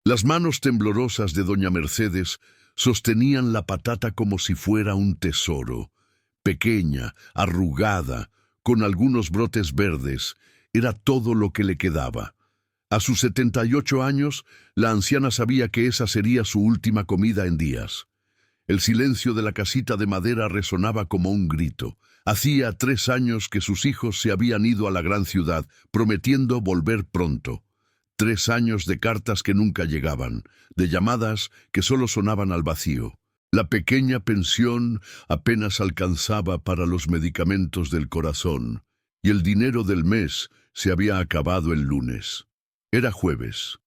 Las manos temblorosas de doña Mercedes sostenían la patata como si fuera un tesoro. Pequeña, arrugada, con algunos brotes verdes, era todo lo que le quedaba. A sus 78 años, la anciana sabía que esa sería su última comida en días. El silencio de la casita de madera resonaba como un grito. Hacía 3 años que sus hijos se habían ido a la gran ciudad, prometiendo volver pronto. 3 años de cartas que nunca llegaban, de llamadas que solo sonaban al vacío. La pequeña pensión apenas alcanzaba para los medicamentos del corazón, y el dinero del mes se había acabado el lunes. Era jueves.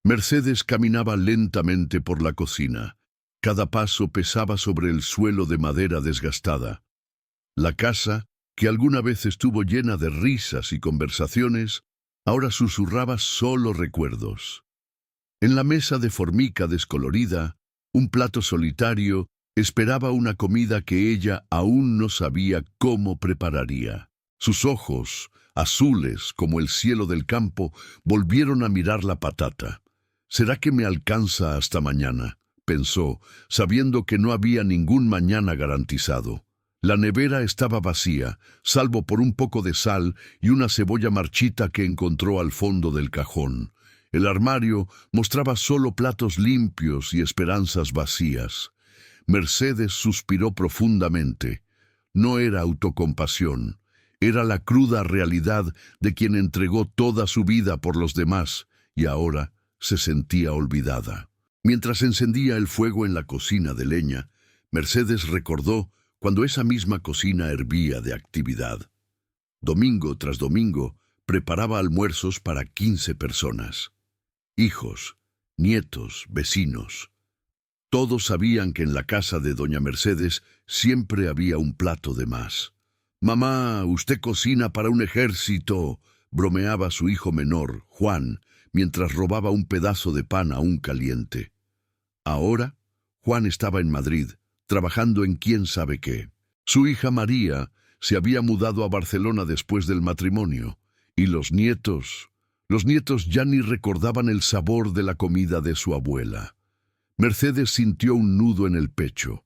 Mercedes caminaba lentamente por la cocina. Cada paso pesaba sobre el suelo de madera desgastada. La casa, que alguna vez estuvo llena de risas y conversaciones, ahora susurraba solo recuerdos. En la mesa de formica descolorida, un plato solitario esperaba una comida que ella aún no sabía cómo prepararía. Sus ojos, azules como el cielo del campo, volvieron a mirar la patata. «¿Será que me alcanza hasta mañana?», pensó, sabiendo que no había ningún mañana garantizado. La nevera estaba vacía, salvo por un poco de sal y una cebolla marchita que encontró al fondo del cajón. El armario mostraba solo platos limpios y esperanzas vacías. Mercedes suspiró profundamente. No era autocompasión, era la cruda realidad de quien entregó toda su vida por los demás y ahora se sentía olvidada. Mientras encendía el fuego en la cocina de leña, Mercedes recordó cuando esa misma cocina hervía de actividad. Domingo tras domingo preparaba almuerzos para 15 personas. Hijos, nietos, vecinos. Todos sabían que en la casa de doña Mercedes siempre había un plato de más. «Mamá, usted cocina para un ejército», bromeaba su hijo menor, Juan, mientras robaba un pedazo de pan aún caliente. Ahora, Juan estaba en Madrid, trabajando en quién sabe qué. Su hija María se había mudado a Barcelona después del matrimonio, y los nietos ya ni recordaban el sabor de la comida de su abuela. Mercedes sintió un nudo en el pecho.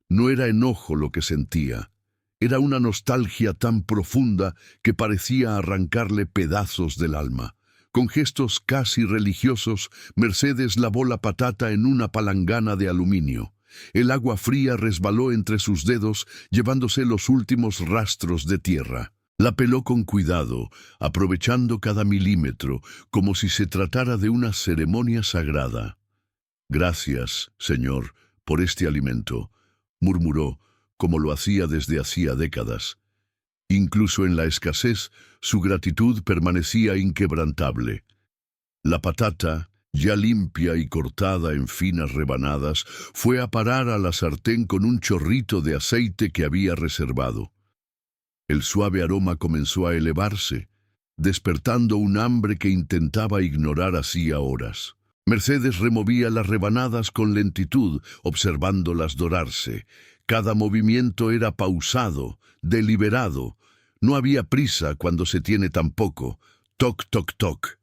No era enojo lo que sentía, era una nostalgia tan profunda que parecía arrancarle pedazos del alma. Con gestos casi religiosos, Mercedes lavó la patata en una palangana de aluminio. El agua fría resbaló entre sus dedos, llevándose los últimos rastros de tierra. La peló con cuidado, aprovechando cada milímetro, como si se tratara de una ceremonia sagrada. «Gracias, Señor, por este alimento», murmuró, como lo hacía desde hacía décadas. Incluso en la escasez, su gratitud permanecía inquebrantable. La patata, ya limpia y cortada en finas rebanadas, fue a parar a la sartén con un chorrito de aceite que había reservado. El suave aroma comenzó a elevarse, despertando un hambre que intentaba ignorar hacía horas. Mercedes removía las rebanadas con lentitud, observándolas dorarse. Cada movimiento era pausado, deliberado. No había prisa cuando se tiene tan poco. Toc, toc, toc.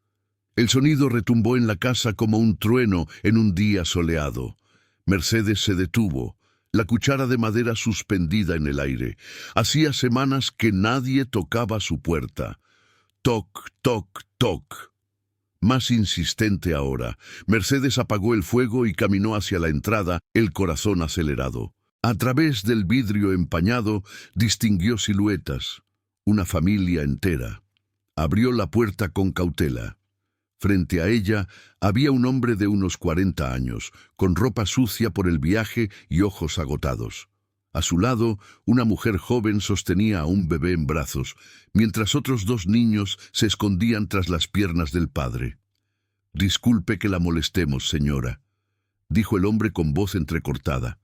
El sonido retumbó en la casa como un trueno en un día soleado. Mercedes se detuvo, la cuchara de madera suspendida en el aire. Hacía semanas que nadie tocaba su puerta. Toc, toc, toc. Más insistente ahora, Mercedes apagó el fuego y caminó hacia la entrada, el corazón acelerado. A través del vidrio empañado distinguió siluetas, una familia entera. Abrió la puerta con cautela. Frente a ella había un hombre de unos 40 años, con ropa sucia por el viaje y ojos agotados. A su lado, una mujer joven sostenía a un bebé en brazos, mientras otros 2 niños se escondían tras las piernas del padre. «Disculpe que la molestemos, señora», dijo el hombre con voz entrecortada.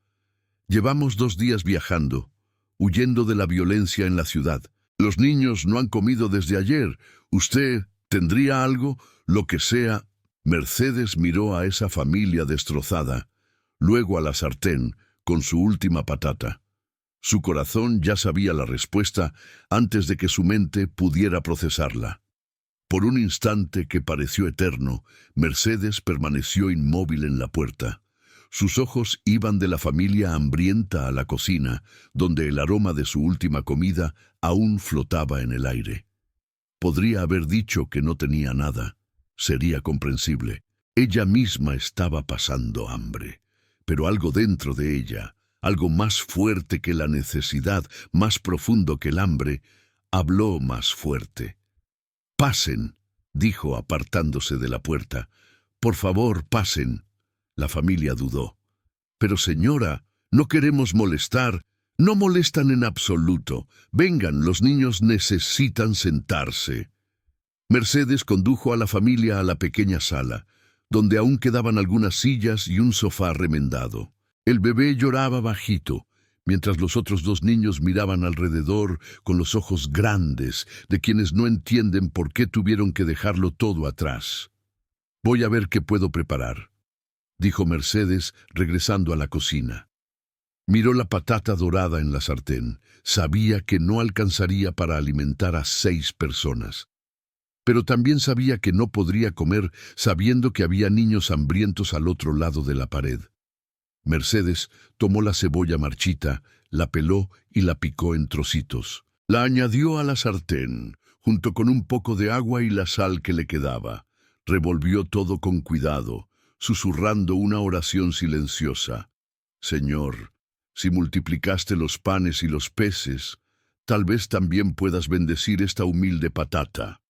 «Llevamos 2 días viajando, huyendo de la violencia en la ciudad. Los niños no han comido desde ayer. ¿Usted tendría algo? Lo que sea». Mercedes miró a esa familia destrozada, luego a la sartén, con su última patata. Su corazón ya sabía la respuesta antes de que su mente pudiera procesarla. Por un instante que pareció eterno, Mercedes permaneció inmóvil en la puerta. Sus ojos iban de la familia hambrienta a la cocina, donde el aroma de su última comida aún flotaba en el aire. Podría haber dicho que no tenía nada. Sería comprensible. Ella misma estaba pasando hambre. Pero algo dentro de ella, algo más fuerte que la necesidad, más profundo que el hambre, habló más fuerte. «Pasen», dijo apartándose de la puerta. «Por favor, pasen». La familia dudó. «Pero señora, no queremos molestar». «No molestan en absoluto. Vengan, los niños necesitan sentarse». Mercedes condujo a la familia a la pequeña sala, donde aún quedaban algunas sillas y un sofá remendado. El bebé lloraba bajito, mientras los otros dos niños miraban alrededor con los ojos grandes de quienes no entienden por qué tuvieron que dejarlo todo atrás. «Voy a ver qué puedo preparar», dijo Mercedes, regresando a la cocina. Miró la patata dorada en la sartén. Sabía que no alcanzaría para alimentar a 6 personas. Pero también sabía que no podría comer sabiendo que había niños hambrientos al otro lado de la pared. Mercedes tomó la cebolla marchita, la peló y la picó en trocitos. La añadió a la sartén, junto con un poco de agua y la sal que le quedaba. Revolvió todo con cuidado, susurrando una oración silenciosa. «Señor, si multiplicaste los panes y los peces, tal vez también puedas bendecir esta humilde patata».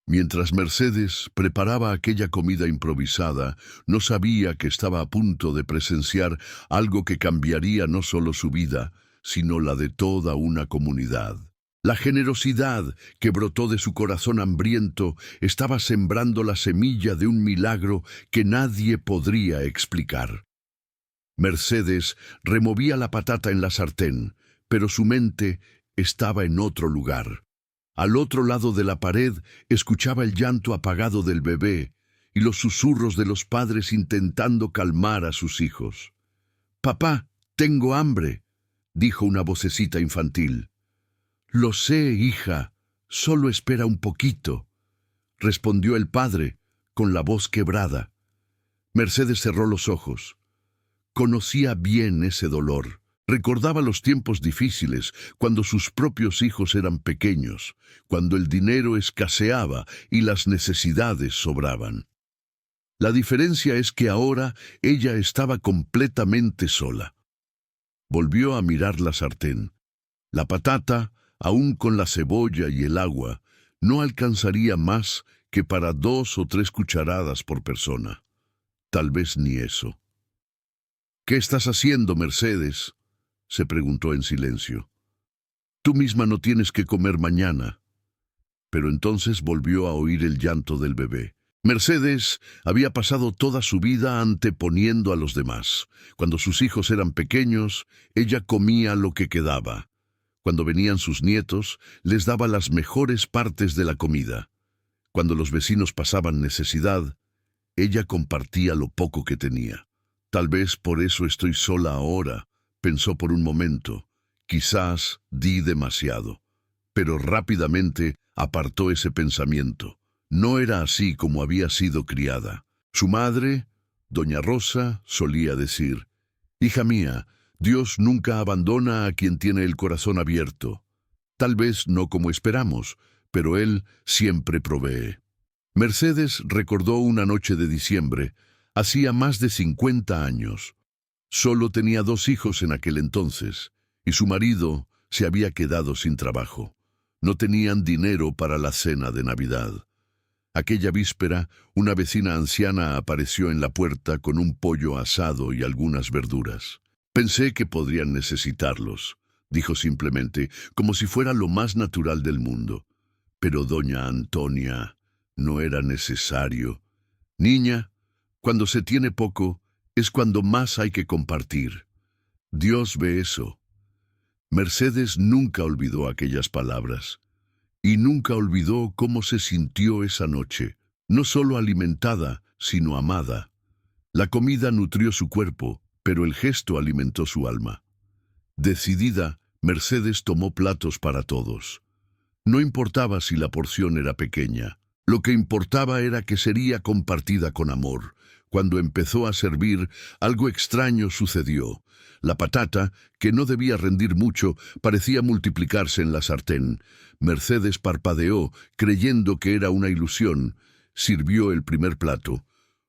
Mientras Mercedes preparaba aquella comida improvisada, no sabía que estaba a punto de presenciar algo que cambiaría no solo su vida, sino la de toda una comunidad. La generosidad que brotó de su corazón hambriento estaba sembrando la semilla de un milagro que nadie podría explicar. Mercedes removía la patata en la sartén, pero su mente estaba en otro lugar. Al otro lado de la pared escuchaba el llanto apagado del bebé y los susurros de los padres intentando calmar a sus hijos. «Papá, tengo hambre», dijo una vocecita infantil. «Lo sé, hija, solo espera un poquito», respondió el padre, con la voz quebrada. Mercedes cerró los ojos. Conocía bien ese dolor. Recordaba los tiempos difíciles, cuando sus propios hijos eran pequeños, cuando el dinero escaseaba y las necesidades sobraban. La diferencia es que ahora ella estaba completamente sola. Volvió a mirar la sartén. La patata, aún con la cebolla y el agua, no alcanzaría más que para 2 o 3 cucharadas por persona. Tal vez ni eso. «¿Qué estás haciendo, Mercedes?», se preguntó en silencio. «Tú misma no tienes que comer mañana». Pero entonces volvió a oír el llanto del bebé. Mercedes había pasado toda su vida anteponiendo a los demás. Cuando sus hijos eran pequeños, ella comía lo que quedaba. Cuando venían sus nietos, les daba las mejores partes de la comida. Cuando los vecinos pasaban necesidad, ella compartía lo poco que tenía. «Tal vez por eso estoy sola ahora», pensó por un momento. «Quizás di demasiado». Pero rápidamente apartó ese pensamiento. No era así como había sido criada. Su madre, doña Rosa, solía decir: «Hija mía, Dios nunca abandona a quien tiene el corazón abierto. Tal vez no como esperamos, pero Él siempre provee». Mercedes recordó una noche de diciembre. Hacía más de 50 años. Solo tenía 2 hijos en aquel entonces, y su marido se había quedado sin trabajo. No tenían dinero para la cena de Navidad. Aquella víspera, una vecina anciana apareció en la puerta con un pollo asado y algunas verduras. «Pensé que podrían necesitarlos», dijo simplemente, como si fuera lo más natural del mundo. Pero doña Antonia, no era necesario. «Niña, cuando se tiene poco, es cuando más hay que compartir. Dios ve eso». Mercedes nunca olvidó aquellas palabras. Y nunca olvidó cómo se sintió esa noche, no solo alimentada, sino amada. La comida nutrió su cuerpo, pero el gesto alimentó su alma. Decidida, Mercedes tomó platos para todos. No importaba si la porción era pequeña. Lo que importaba era que sería compartida con amor. Cuando empezó a servir, algo extraño sucedió. La patata, que no debía rendir mucho, parecía multiplicarse en la sartén. Mercedes parpadeó, creyendo que era una ilusión. Sirvió el primer plato.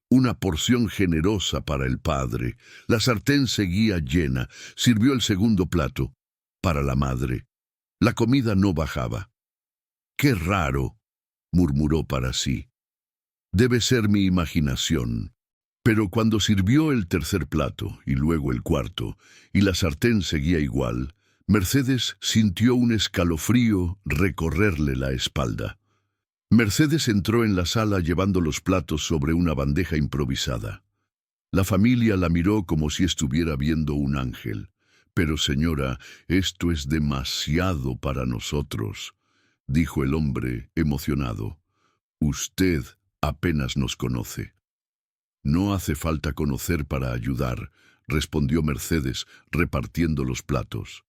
Una porción generosa para el padre. La sartén seguía llena. Sirvió el segundo plato. Para la madre. La comida no bajaba. «¡Qué raro!», murmuró para sí. «Debe ser mi imaginación». Pero cuando sirvió el tercer plato, y luego el cuarto, y la sartén seguía igual, Mercedes sintió un escalofrío recorrerle la espalda. Mercedes entró en la sala llevando los platos sobre una bandeja improvisada. La familia la miró como si estuviera viendo un ángel. «Pero señora, esto es demasiado para nosotros», dijo el hombre emocionado. «Usted apenas nos conoce». «No hace falta conocer para ayudar», respondió Mercedes, repartiendo los platos.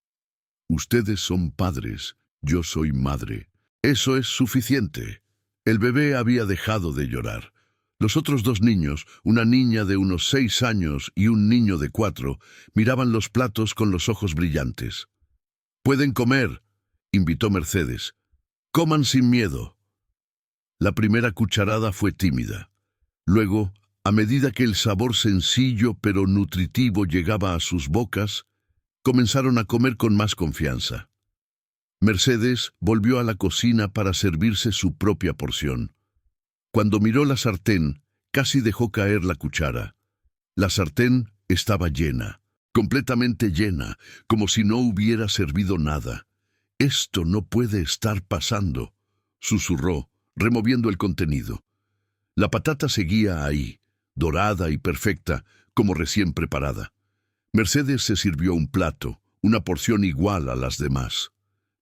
«Ustedes son padres, yo soy madre. Eso es suficiente». El bebé había dejado de llorar. Los otros dos niños, una niña de unos 6 años y un niño de 4, miraban los platos con los ojos brillantes. «Pueden comer», invitó Mercedes. «Coman sin miedo». La primera cucharada fue tímida. Luego, a medida que el sabor sencillo pero nutritivo llegaba a sus bocas, comenzaron a comer con más confianza. Mercedes volvió a la cocina para servirse su propia porción. Cuando miró la sartén, casi dejó caer la cuchara. La sartén estaba llena, completamente llena, como si no hubiera servido nada. «Esto no puede estar pasando», susurró, removiendo el contenido. La patata seguía ahí, dorada y perfecta, como recién preparada. Mercedes se sirvió un plato, una porción igual a las demás.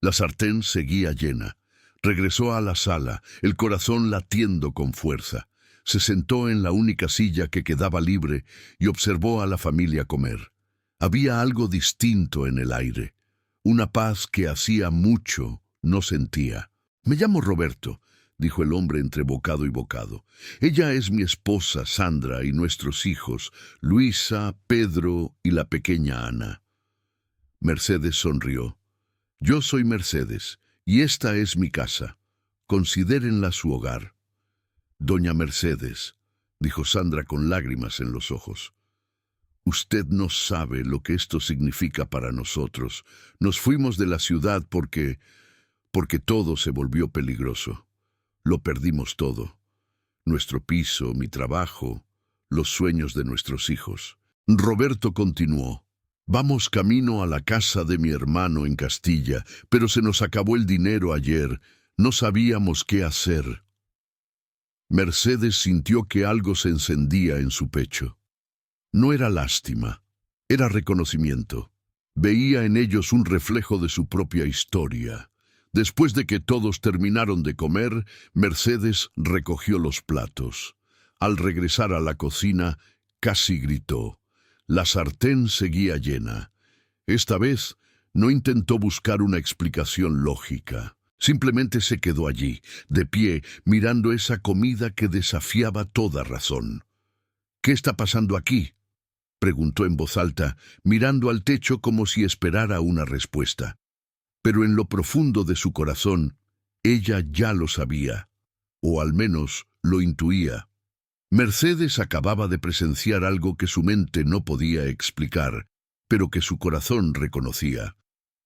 La sartén seguía llena. Regresó a la sala, el corazón latiendo con fuerza. Se sentó en la única silla que quedaba libre y observó a la familia comer. Había algo distinto en el aire, una paz que hacía mucho no sentía. «Me llamo Roberto», dijo el hombre entre bocado y bocado. «Ella es mi esposa Sandra y nuestros hijos, Luisa, Pedro y la pequeña Ana». Mercedes sonrió. «Yo soy Mercedes, y esta es mi casa. Considérenla su hogar». «Doña Mercedes», dijo Sandra con lágrimas en los ojos. «Usted no sabe lo que esto significa para nosotros. Nos fuimos de la ciudad porque todo se volvió peligroso. Lo perdimos todo. Nuestro piso, mi trabajo, los sueños de nuestros hijos». Roberto continuó. «Vamos camino a la casa de mi hermano en Castilla, pero se nos acabó el dinero ayer. No sabíamos qué hacer». Mercedes sintió que algo se encendía en su pecho. No era lástima, era reconocimiento. Veía en ellos un reflejo de su propia historia. Después de que todos terminaron de comer, Mercedes recogió los platos. Al regresar a la cocina, casi gritó. La sartén seguía llena. Esta vez no intentó buscar una explicación lógica. Simplemente se quedó allí, de pie, mirando esa comida que desafiaba toda razón. «¿Qué está pasando aquí?», preguntó en voz alta, mirando al techo como si esperara una respuesta. Pero en lo profundo de su corazón, ella ya lo sabía, o al menos lo intuía. Mercedes acababa de presenciar algo que su mente no podía explicar, pero que su corazón reconocía.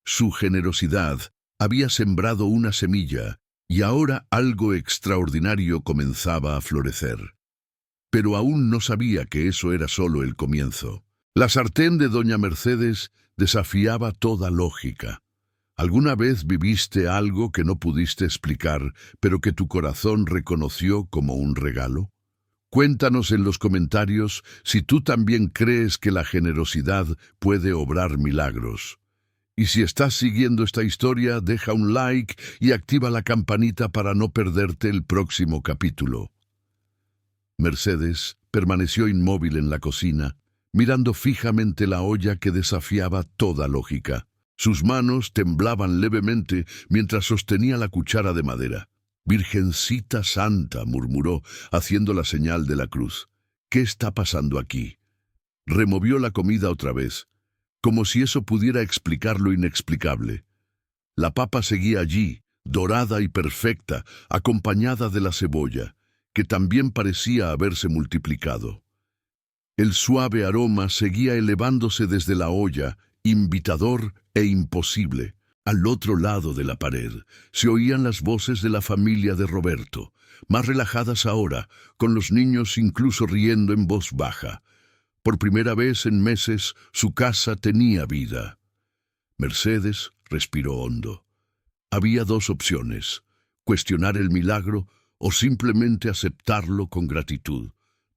Su generosidad había sembrado una semilla, y ahora algo extraordinario comenzaba a florecer. Pero aún no sabía que eso era solo el comienzo. La sartén de doña Mercedes desafiaba toda lógica. ¿Alguna vez viviste algo que no pudiste explicar, pero que tu corazón reconoció como un regalo? Cuéntanos en los comentarios si tú también crees que la generosidad puede obrar milagros. Y si estás siguiendo esta historia, deja un like y activa la campanita para no perderte el próximo capítulo. Mercedes permaneció inmóvil en la cocina, mirando fijamente la olla que desafiaba toda lógica. Sus manos temblaban levemente mientras sostenía la cuchara de madera. Virgencita Santa, murmuró, haciendo la señal de la cruz. ¿Qué está pasando aquí? Removió la comida otra vez, como si eso pudiera explicar lo inexplicable. La papa seguía allí, dorada y perfecta, acompañada de la cebolla, que también parecía haberse multiplicado. El suave aroma seguía elevándose desde la olla, invitador e imposible. Al otro lado de la pared se oían las voces de la familia de Roberto, más relajadas ahora, con los niños incluso riendo en voz baja. Por primera vez en meses su casa tenía vida. Mercedes respiró hondo. Había dos opciones: cuestionar el milagro o simplemente aceptarlo con gratitud.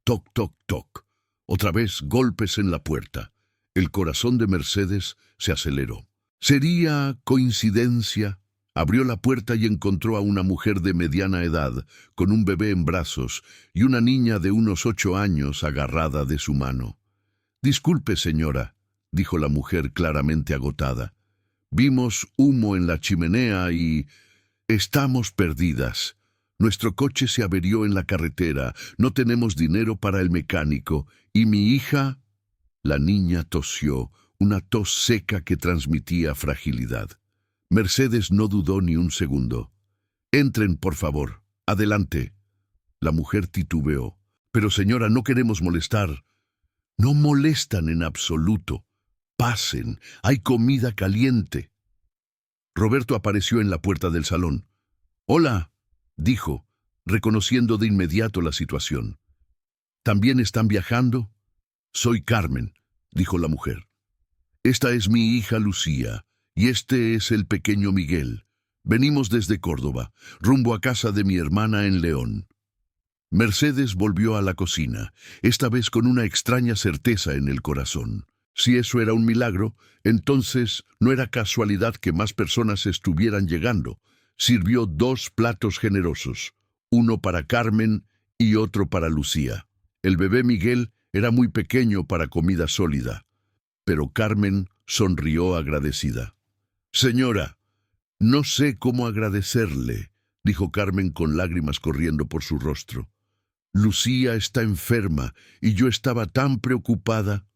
Toc, toc, toc. Otra vez golpes en la puerta. El corazón de Mercedes se aceleró. ¿Sería coincidencia? Abrió la puerta y encontró a una mujer de mediana edad, con un bebé en brazos, y una niña de unos 8 años agarrada de su mano. «Disculpe, señora», dijo la mujer claramente agotada. «Vimos humo en la chimenea y... estamos perdidas. Nuestro coche se averió en la carretera, no tenemos dinero para el mecánico, y mi hija...» La niña tosió, una tos seca que transmitía fragilidad. Mercedes no dudó ni un segundo. «Entren, por favor. Adelante». La mujer titubeó. «Pero señora, no queremos molestar». «No molestan en absoluto. Pasen, hay comida caliente». Roberto apareció en la puerta del salón. «Hola», dijo, reconociendo de inmediato la situación. «¿También están viajando?» «Soy Carmen», dijo la mujer. «Esta es mi hija Lucía, y este es el pequeño Miguel. Venimos desde Córdoba, rumbo a casa de mi hermana en León». Mercedes volvió a la cocina, esta vez con una extraña certeza en el corazón. Si eso era un milagro, entonces no era casualidad que más personas estuvieran llegando. Sirvió 2 platos generosos, uno para Carmen y otro para Lucía. El bebé Miguel era muy pequeño para comida sólida, pero Carmen sonrió agradecida. «Señora, no sé cómo agradecerle», dijo Carmen con lágrimas corriendo por su rostro. «Lucía está enferma y yo estaba tan preocupada».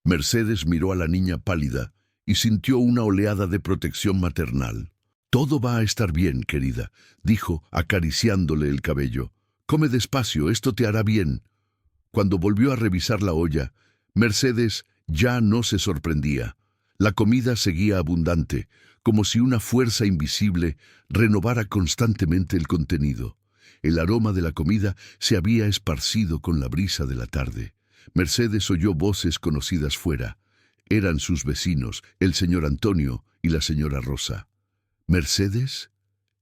Mercedes miró a la niña pálida y sintió una oleada de protección maternal. «Todo va a estar bien, querida», dijo, acariciándole el cabello. «Come despacio, esto te hará bien». Cuando volvió a revisar la olla, Mercedes ya no se sorprendía. La comida seguía abundante, como si una fuerza invisible renovara constantemente el contenido. El aroma de la comida se había esparcido con la brisa de la tarde. Mercedes oyó voces conocidas fuera. Eran sus vecinos, el señor Antonio y la señora Rosa. «¿Mercedes?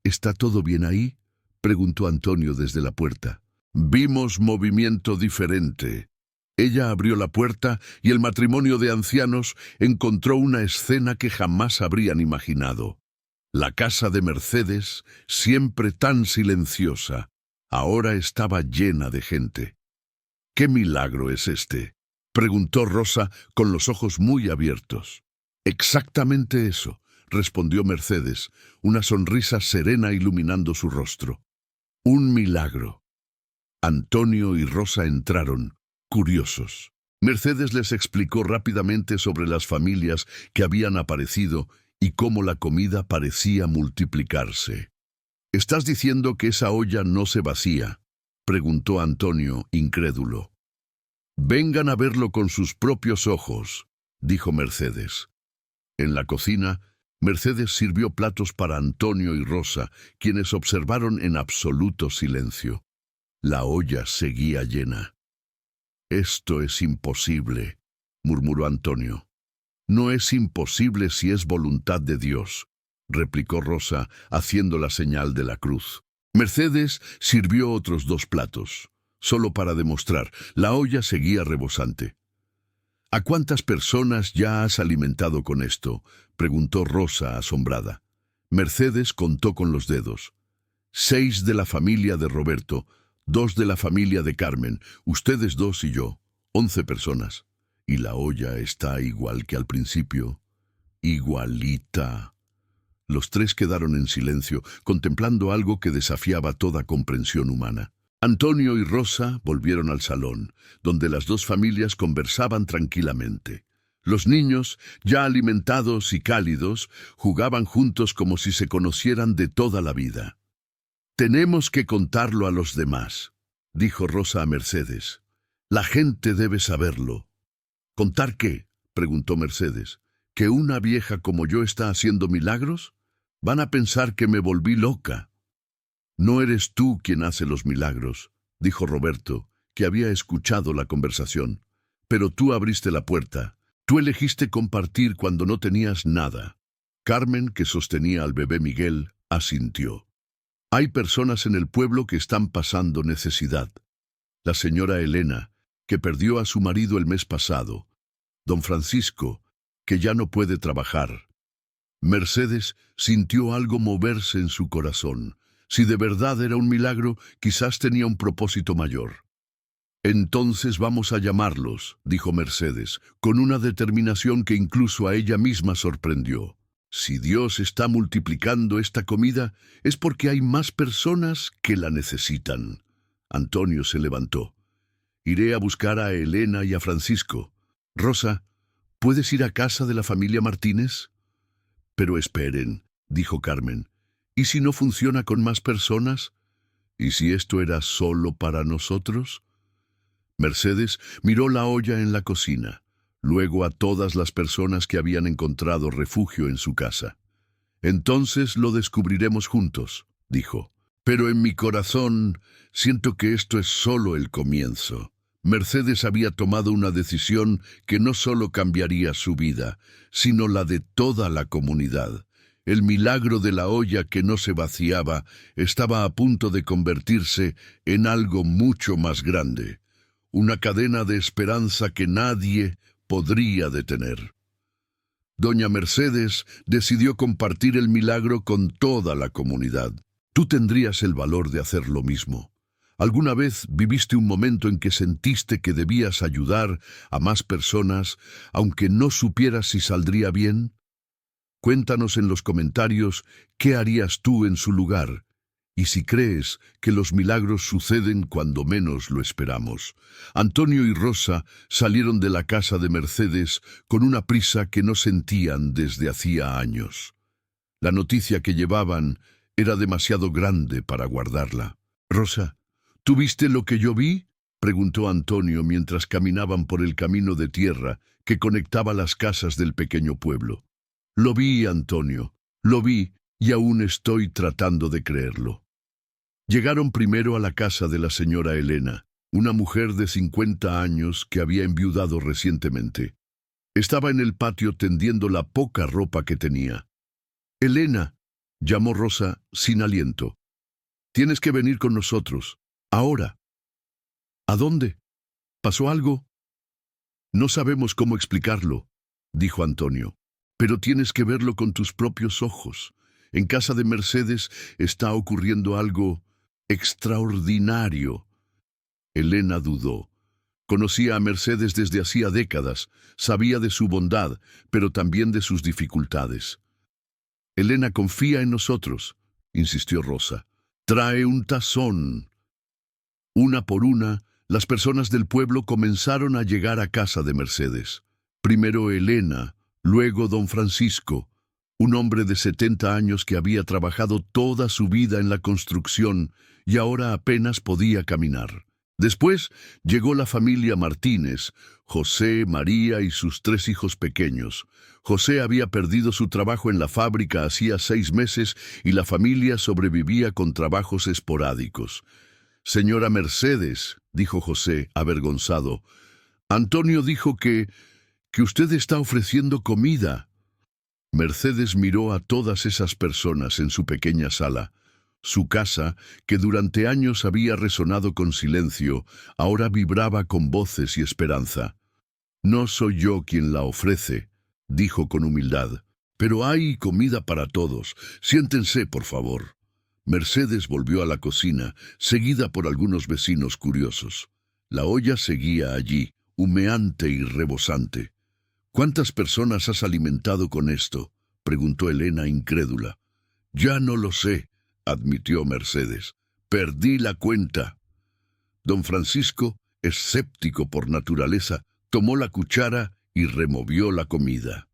¿Está todo bien ahí?», preguntó Antonio desde la puerta. «Vimos movimiento diferente». Ella abrió la puerta y el matrimonio de ancianos encontró una escena que jamás habrían imaginado. La casa de Mercedes, siempre tan silenciosa, ahora estaba llena de gente. «¿Qué milagro es este?», preguntó Rosa con los ojos muy abiertos. «Exactamente eso», respondió Mercedes, una sonrisa serena iluminando su rostro. «Un milagro». Antonio y Rosa entraron, curiosos. Mercedes les explicó rápidamente sobre las familias que habían aparecido y cómo la comida parecía multiplicarse. «¿Estás diciendo que esa olla no se vacía?», preguntó Antonio, incrédulo. «Vengan a verlo con sus propios ojos», dijo Mercedes. En la cocina, Mercedes sirvió platos para Antonio y Rosa, quienes observaron en absoluto silencio. La olla seguía llena. «Esto es imposible», murmuró Antonio. «No es imposible si es voluntad de Dios», replicó Rosa, haciendo la señal de la cruz. Mercedes sirvió otros 2 platos. Solo para demostrar, la olla seguía rebosante. «¿A cuántas personas ya has alimentado con esto?», preguntó Rosa, asombrada. Mercedes contó con los dedos. 6 de la familia de Roberto, 2 de la familia de Carmen, ustedes 2 y yo, 11 personas. Y la olla está igual que al principio. Igualita. Los tres quedaron en silencio, contemplando algo que desafiaba toda comprensión humana. Antonio y Rosa volvieron al salón, donde las dos familias conversaban tranquilamente. Los niños, ya alimentados y cálidos, jugaban juntos como si se conocieran de toda la vida. «Tenemos que contarlo a los demás», dijo Rosa a Mercedes. «La gente debe saberlo». «¿Contar qué?», preguntó Mercedes. ¿Que una vieja como yo está haciendo milagros? Van a pensar que me volví loca». «No eres tú quien hace los milagros», dijo Roberto, que había escuchado la conversación. «Pero tú abriste la puerta. Tú elegiste compartir cuando no tenías nada». Carmen, que sostenía al bebé Miguel, asintió. «Hay personas en el pueblo que están pasando necesidad. La señora Elena, que perdió a su marido el mes pasado. Don Francisco, que ya no puede trabajar». Mercedes sintió algo moverse en su corazón. Si de verdad era un milagro, quizás tenía un propósito mayor. «Entonces vamos a llamarlos», dijo Mercedes, con una determinación que incluso a ella misma sorprendió. «Si Dios está multiplicando esta comida, es porque hay más personas que la necesitan». Antonio se levantó. «Iré a buscar a Elena y a Francisco. Rosa, ¿puedes ir a casa de la familia Martínez?» «Pero esperen», dijo Carmen. «¿Y si no funciona con más personas? ¿Y si esto era solo para nosotros?» Mercedes miró la olla en la cocina, luego a todas las personas que habían encontrado refugio en su casa. «Entonces lo descubriremos juntos», dijo. «Pero en mi corazón siento que esto es solo el comienzo». Mercedes había tomado una decisión que no solo cambiaría su vida, sino la de toda la comunidad. El milagro de la olla que no se vaciaba estaba a punto de convertirse en algo mucho más grande, una cadena de esperanza que nadie podría detener. Doña Mercedes decidió compartir el milagro con toda la comunidad. Tú tendrías el valor de hacer lo mismo. ¿Alguna vez viviste un momento en que sentiste que debías ayudar a más personas, aunque no supieras si saldría bien? Cuéntanos en los comentarios qué harías tú en su lugar, y si crees que los milagros suceden cuando menos lo esperamos. Antonio y Rosa salieron de la casa de Mercedes con una prisa que no sentían desde hacía años. La noticia que llevaban era demasiado grande para guardarla. «Rosa, ¿tú viste lo que yo vi?», preguntó Antonio mientras caminaban por el camino de tierra que conectaba las casas del pequeño pueblo. «Lo vi, Antonio, lo vi, y aún estoy tratando de creerlo». Llegaron primero a la casa de la señora Elena, una mujer de 50 años que había enviudado recientemente. Estaba en el patio tendiendo la poca ropa que tenía. «Elena», llamó Rosa sin aliento. «Tienes que venir con nosotros, ahora». «¿A dónde? ¿Pasó algo?» «No sabemos cómo explicarlo», dijo Antonio, «pero tienes que verlo con tus propios ojos. En casa de Mercedes está ocurriendo algo extraordinario». Elena dudó. Conocía a Mercedes desde hacía décadas, sabía de su bondad, pero también de sus dificultades. «Elena, confía en nosotros», insistió Rosa. «Trae un tazón». Una por una, las personas del pueblo comenzaron a llegar a casa de Mercedes. Primero Elena, luego don Francisco, un hombre de 70 años que había trabajado toda su vida en la construcción y ahora apenas podía caminar. Después llegó la familia Martínez, José, María y sus 3 hijos pequeños. José había perdido su trabajo en la fábrica hacía 6 meses y la familia sobrevivía con trabajos esporádicos. «Señora Mercedes», dijo José, avergonzado, «Antonio dijo que usted está ofreciendo comida». Mercedes miró a todas esas personas en su pequeña sala. Su casa, que durante años había resonado con silencio, ahora vibraba con voces y esperanza. «No soy yo quien la ofrece», dijo con humildad, «pero hay comida para todos. Siéntense, por favor». Mercedes volvió a la cocina, seguida por algunos vecinos curiosos. La olla seguía allí, humeante y rebosante. «¿Cuántas personas has alimentado con esto?», preguntó Elena incrédula. Ya no lo sé, admitió Mercedes. Perdí la cuenta. Don Francisco, escéptico por naturaleza, tomó la cuchara y removió la comida.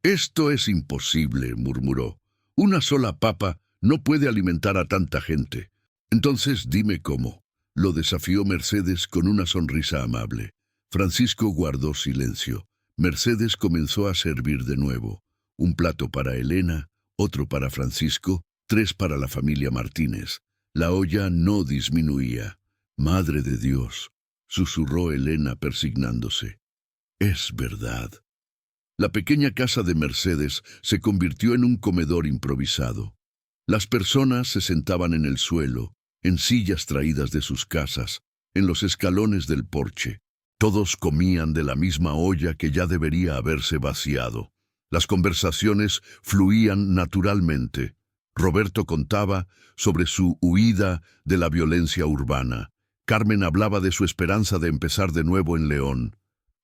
Esto es imposible, murmuró. Una sola papa no puede alimentar a tanta gente. Entonces dime cómo. Lo desafió Mercedes con una sonrisa amable. Francisco guardó silencio. Mercedes comenzó a servir de nuevo. Un plato para Elena, otro para Francisco, 3 para la familia Martínez. La olla no disminuía. Madre de Dios, susurró Elena persignándose. Es verdad. La pequeña casa de Mercedes se convirtió en un comedor improvisado. Las personas se sentaban en el suelo, en sillas traídas de sus casas, en los escalones del porche. Todos comían de la misma olla que ya debería haberse vaciado. Las conversaciones fluían naturalmente. Roberto contaba sobre su huida de la violencia urbana. Carmen hablaba de su esperanza de empezar de nuevo en León.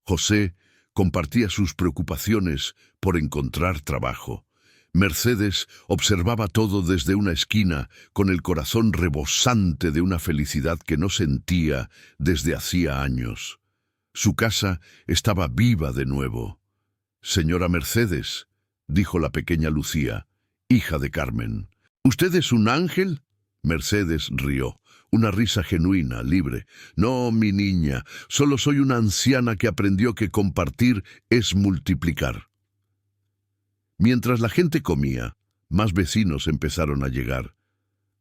José compartía sus preocupaciones por encontrar trabajo. Mercedes observaba todo desde una esquina, con el corazón rebosante de una felicidad que no sentía desde hacía años. Su casa estaba viva de nuevo. «Señora Mercedes», dijo la pequeña Lucía, hija de Carmen. «¿Usted es un ángel?» Mercedes rió, una risa genuina, libre. «No, mi niña, solo soy una anciana que aprendió que compartir es multiplicar». Mientras la gente comía, más vecinos empezaron a llegar.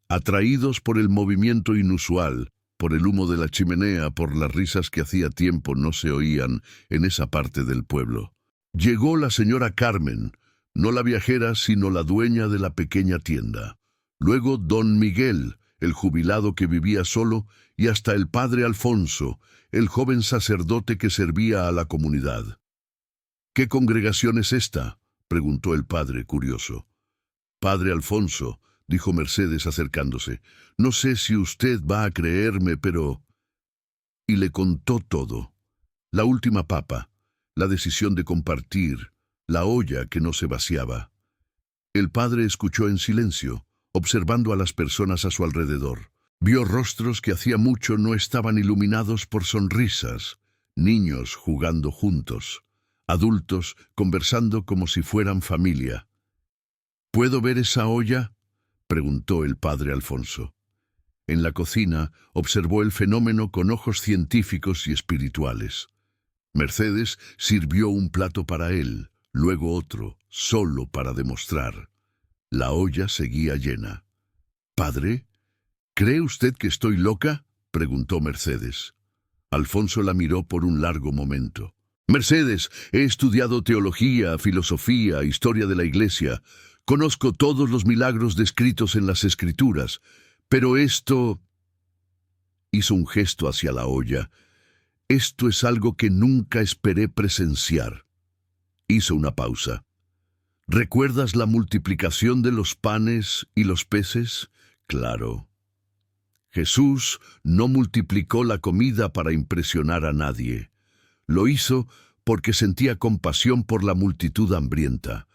Atraídos por el movimiento inusual, por el humo de la chimenea, por las risas que hacía tiempo no se oían en esa parte del pueblo. Llegó la señora Carmen, no la viajera, sino la dueña de la pequeña tienda. Luego don Miguel, el jubilado que vivía solo, y hasta el padre Alfonso, el joven sacerdote que servía a la comunidad. «¿Qué congregación es esta?», preguntó el padre, curioso. «Padre Alfonso», dijo Mercedes acercándose, «no sé si usted va a creerme, pero...». Y le contó todo. La última papa, la decisión de compartir, la olla que no se vaciaba. El padre escuchó en silencio, observando a las personas a su alrededor. Vio rostros que hacía mucho no estaban iluminados por sonrisas, niños jugando juntos, adultos conversando como si fueran familia. «¿Puedo ver esa olla?», preguntó el padre Alfonso. En la cocina observó el fenómeno con ojos científicos y espirituales. Mercedes sirvió un plato para él, luego otro, solo para demostrar. La olla seguía llena. «¿Padre? ¿Cree usted que estoy loca?», preguntó Mercedes. Alfonso la miró por un largo momento. «Mercedes, he estudiado teología, filosofía, historia de la Iglesia. Conozco todos los milagros descritos en las Escrituras, pero esto...». Hizo un gesto hacia la olla. «Esto es algo que nunca esperé presenciar». Hizo una pausa. «¿Recuerdas la multiplicación de los panes y los peces?». «Claro». Jesús no multiplicó la comida para impresionar a nadie. Lo hizo porque sentía compasión por la multitud hambrienta,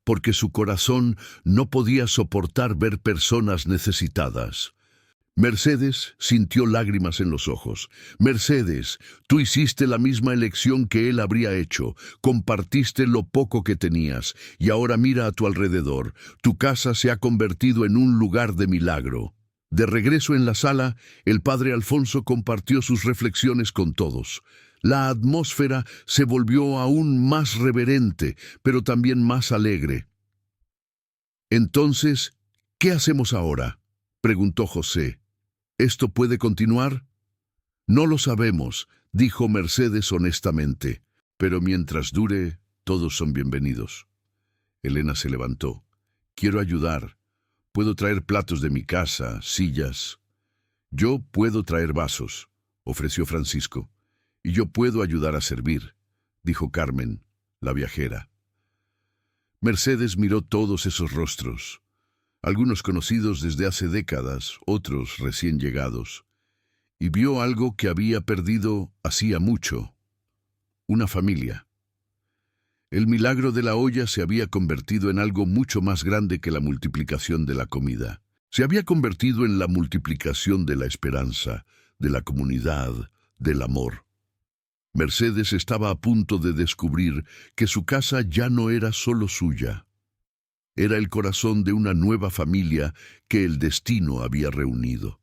porque su corazón no podía soportar ver personas necesitadas. Mercedes sintió lágrimas en los ojos. «Mercedes, tú hiciste la misma elección que él habría hecho. Compartiste lo poco que tenías, y ahora mira a tu alrededor. Tu casa se ha convertido en un lugar de milagro». De regreso en la sala, el padre Alfonso compartió sus reflexiones con todos. La atmósfera se volvió aún más reverente, pero también más alegre. «Entonces, ¿qué hacemos ahora?», preguntó José. «¿Esto puede continuar?». «No lo sabemos», dijo Mercedes honestamente, «pero mientras dure, todos son bienvenidos». Elena se levantó. «Quiero ayudar. Puedo traer platos de mi casa, sillas». «Yo puedo traer vasos», ofreció Francisco. «Y yo puedo ayudar a servir», dijo Carmen, la viajera. Mercedes miró todos esos rostros, algunos conocidos desde hace décadas, otros recién llegados, y vio algo que había perdido hacía mucho: una familia. El milagro de la olla se había convertido en algo mucho más grande que la multiplicación de la comida. Se había convertido en la multiplicación de la esperanza, de la comunidad, del amor. Mercedes estaba a punto de descubrir que su casa ya no era solo suya. Era el corazón de una nueva familia que el destino había reunido.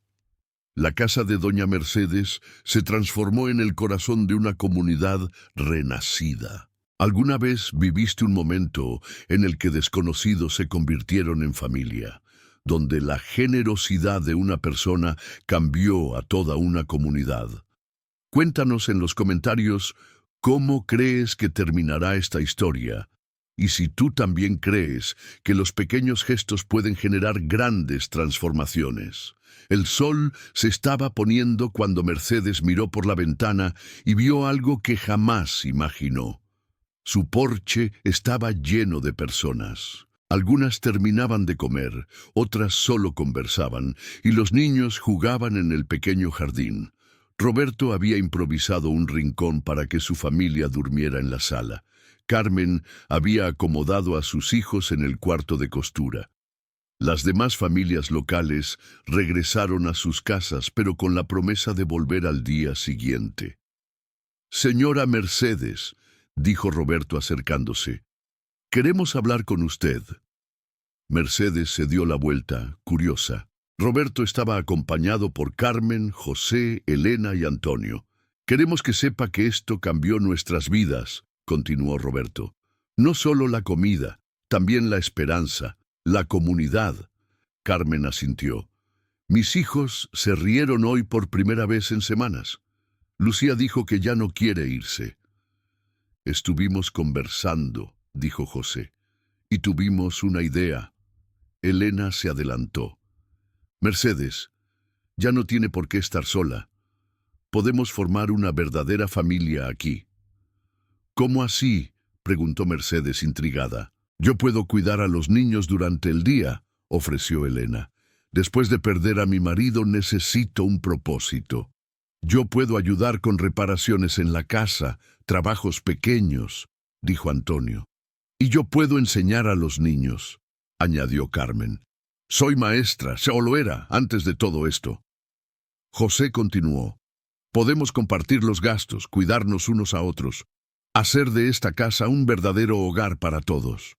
La casa de doña Mercedes se transformó en el corazón de una comunidad renacida. ¿Alguna vez viviste un momento en el que desconocidos se convirtieron en familia, donde la generosidad de una persona cambió a toda una comunidad? Cuéntanos en los comentarios cómo crees que terminará esta historia, y si tú también crees que los pequeños gestos pueden generar grandes transformaciones. El sol se estaba poniendo cuando Mercedes miró por la ventana y vio algo que jamás imaginó. Su porche estaba lleno de personas. Algunas terminaban de comer, otras solo conversaban, y los niños jugaban en el pequeño jardín. Roberto había improvisado un rincón para que su familia durmiera en la sala. Carmen había acomodado a sus hijos en el cuarto de costura. Las demás familias locales regresaron a sus casas, pero con la promesa de volver al día siguiente. «Señora Mercedes», dijo Roberto acercándose, «queremos hablar con usted». Mercedes se dio la vuelta, curiosa. Roberto estaba acompañado por Carmen, José, Elena y Antonio. «Queremos que sepa que esto cambió nuestras vidas», continuó Roberto. «No solo la comida, también la esperanza, la comunidad». Carmen asintió. «Mis hijos se rieron hoy por primera vez en semanas. Lucía dijo que ya no quiere irse». «Estuvimos conversando», dijo José, «y tuvimos una idea». Elena se adelantó. «Mercedes, ya no tiene por qué estar sola. Podemos formar una verdadera familia aquí». «¿Cómo así?», preguntó Mercedes intrigada. «Yo puedo cuidar a los niños durante el día», ofreció Elena. «Después de perder a mi marido necesito un propósito. Yo puedo ayudar con reparaciones en la casa, trabajos pequeños», dijo Antonio. «Y yo puedo enseñar a los niños», añadió Carmen. «Soy maestra, o lo era, antes de todo esto». José continuó. «Podemos compartir los gastos, cuidarnos unos a otros, hacer de esta casa un verdadero hogar para todos».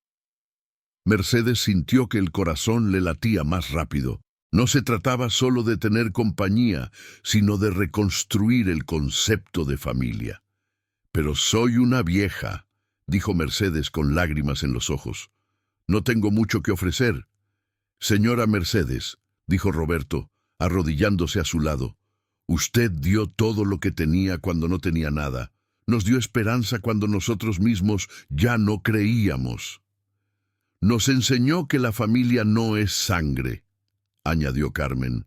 Mercedes sintió que el corazón le latía más rápido. No se trataba solo de tener compañía, sino de reconstruir el concepto de familia. «Pero soy una vieja», dijo Mercedes con lágrimas en los ojos. «No tengo mucho que ofrecer». «Señora Mercedes», dijo Roberto, arrodillándose a su lado, «usted dio todo lo que tenía cuando no tenía nada. Nos dio esperanza cuando nosotros mismos ya no creíamos. Nos enseñó que la familia no es sangre», añadió Carmen.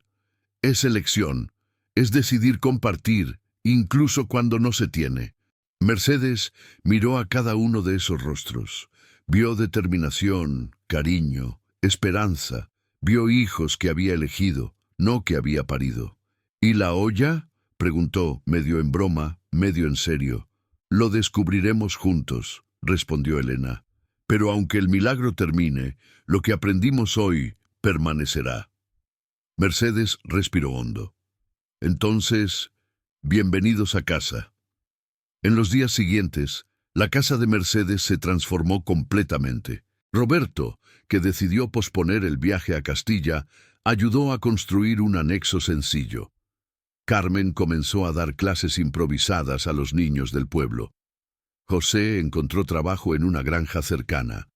«Es elección, es decidir compartir, incluso cuando no se tiene». Mercedes miró a cada uno de esos rostros. Vio determinación, cariño, esperanza. Vio hijos que había elegido, no que había parido. «¿Y la olla?», preguntó, medio en broma, medio en serio. «Lo descubriremos juntos», respondió Elena. «Pero aunque el milagro termine, lo que aprendimos hoy permanecerá». Mercedes respiró hondo. «Entonces, bienvenidos a casa». En los días siguientes, la casa de Mercedes se transformó completamente. Roberto, que decidió posponer el viaje a Castilla, ayudó a construir un anexo sencillo. Carmen comenzó a dar clases improvisadas a los niños del pueblo. José encontró trabajo en una granja cercana.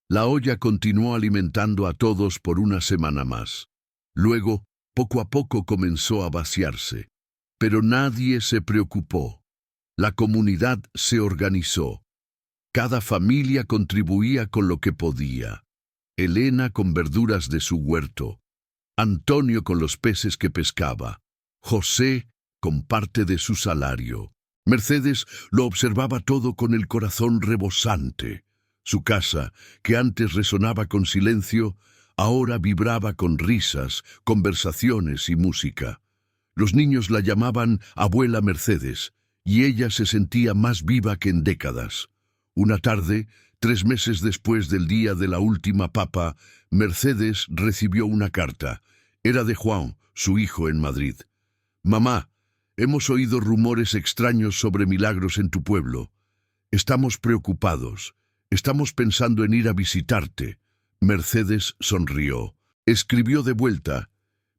La olla continuó alimentando a todos por una semana más. Luego, poco a poco comenzó a vaciarse. Pero nadie se preocupó. La comunidad se organizó. Cada familia contribuía con lo que podía. Elena con verduras de su huerto, Antonio con los peces que pescaba, José con parte de su salario. Mercedes lo observaba todo con el corazón rebosante. Su casa, que antes resonaba con silencio, ahora vibraba con risas, conversaciones y música. Los niños la llamaban Abuela Mercedes, y ella se sentía más viva que en décadas. Una tarde, 3 meses después del día de la última papa, Mercedes recibió una carta. Era de Juan, su hijo en Madrid. «Mamá, hemos oído rumores extraños sobre milagros en tu pueblo. Estamos preocupados. Estamos pensando en ir a visitarte». Mercedes sonrió. Escribió de vuelta: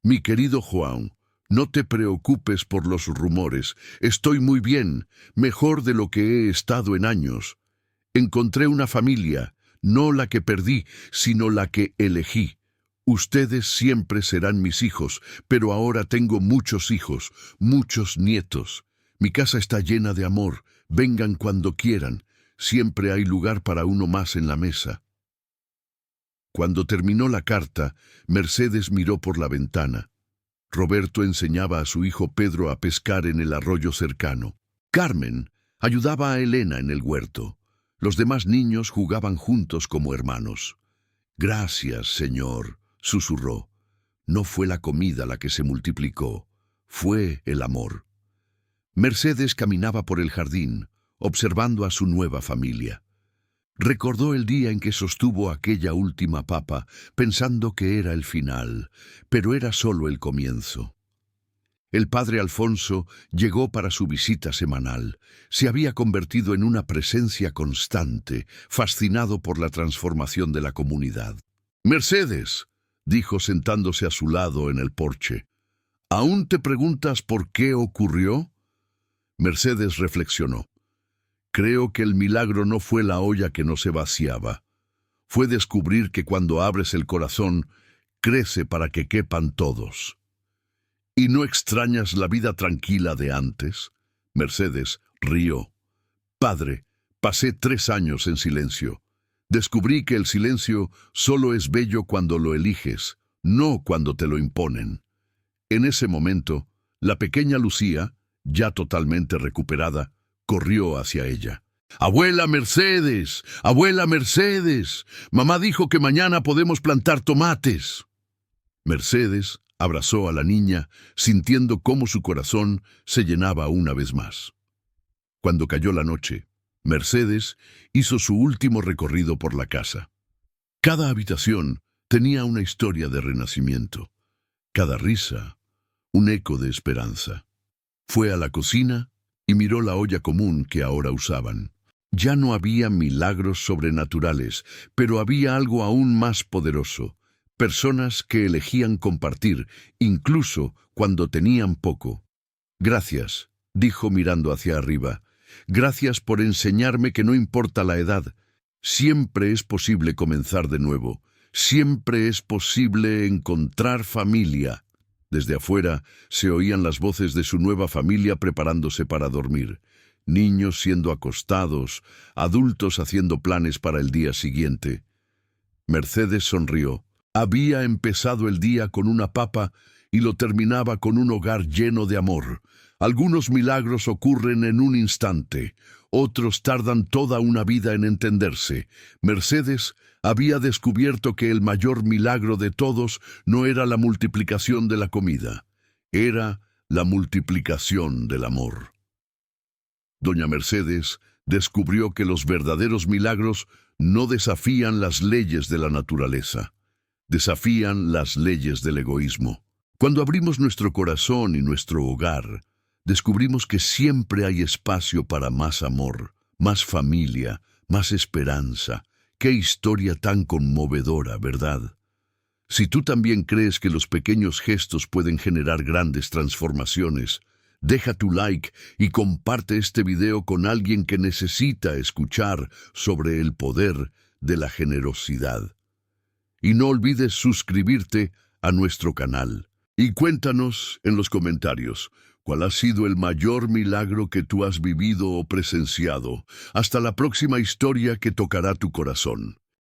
«Mi querido Juan, no te preocupes por los rumores. Estoy muy bien, mejor de lo que he estado en años. Encontré una familia, no la que perdí, sino la que elegí. Ustedes siempre serán mis hijos, pero ahora tengo muchos hijos, muchos nietos. Mi casa está llena de amor. Vengan cuando quieran. Siempre hay lugar para uno más en la mesa». Cuando terminó la carta, Mercedes miró por la ventana. Roberto enseñaba a su hijo Pedro a pescar en el arroyo cercano. Carmen ayudaba a Elena en el huerto. Los demás niños jugaban juntos como hermanos. «Gracias, Señor», susurró. No fue la comida la que se multiplicó, fue el amor. Mercedes caminaba por el jardín, observando a su nueva familia. Recordó el día en que sostuvo aquella última papa, pensando que era el final, pero era solo el comienzo. El padre Alfonso llegó para su visita semanal. Se había convertido en una presencia constante, fascinado por la transformación de la comunidad. «Mercedes», dijo sentándose a su lado en el porche, «¿aún te preguntas por qué ocurrió?» Mercedes reflexionó. «Creo que el milagro no fue la olla que no se vaciaba. Fue descubrir que cuando abres el corazón, crece para que quepan todos». «¿Y no extrañas la vida tranquila de antes?» Mercedes rió. «Padre, pasé 3 años en silencio. Descubrí que el silencio solo es bello cuando lo eliges, no cuando te lo imponen». En ese momento, la pequeña Lucía, ya totalmente recuperada, corrió hacia ella. «¡Abuela Mercedes! ¡Abuela Mercedes! Mamá dijo que mañana podemos plantar tomates». Mercedes abrazó a la niña, sintiendo cómo su corazón se llenaba una vez más. Cuando cayó la noche, Mercedes hizo su último recorrido por la casa. Cada habitación tenía una historia de renacimiento. Cada risa, un eco de esperanza. Fue a la cocina y miró la olla común que ahora usaban. Ya no había milagros sobrenaturales, pero había algo aún más poderoso. Personas que elegían compartir, incluso cuando tenían poco. «Gracias», dijo mirando hacia arriba. «Gracias por enseñarme que no importa la edad. Siempre es posible comenzar de nuevo. Siempre es posible encontrar familia». Desde afuera se oían las voces de su nueva familia preparándose para dormir. Niños siendo acostados, adultos haciendo planes para el día siguiente. Mercedes sonrió. Había empezado el día con una papa y lo terminaba con un hogar lleno de amor. Algunos milagros ocurren en un instante, otros tardan toda una vida en entenderse. Mercedes había descubierto que el mayor milagro de todos no era la multiplicación de la comida, era la multiplicación del amor. Doña Mercedes descubrió que los verdaderos milagros no desafían las leyes de la naturaleza, desafían las leyes del egoísmo. Cuando abrimos nuestro corazón y nuestro hogar, descubrimos que siempre hay espacio para más amor, más familia, más esperanza. ¡Qué historia tan conmovedora!, ¿verdad? Si tú también crees que los pequeños gestos pueden generar grandes transformaciones, deja tu like y comparte este video con alguien que necesita escuchar sobre el poder de la generosidad. Y no olvides suscribirte a nuestro canal. Y cuéntanos en los comentarios cuál ha sido el mayor milagro que tú has vivido o presenciado. Hasta la próxima historia que tocará tu corazón.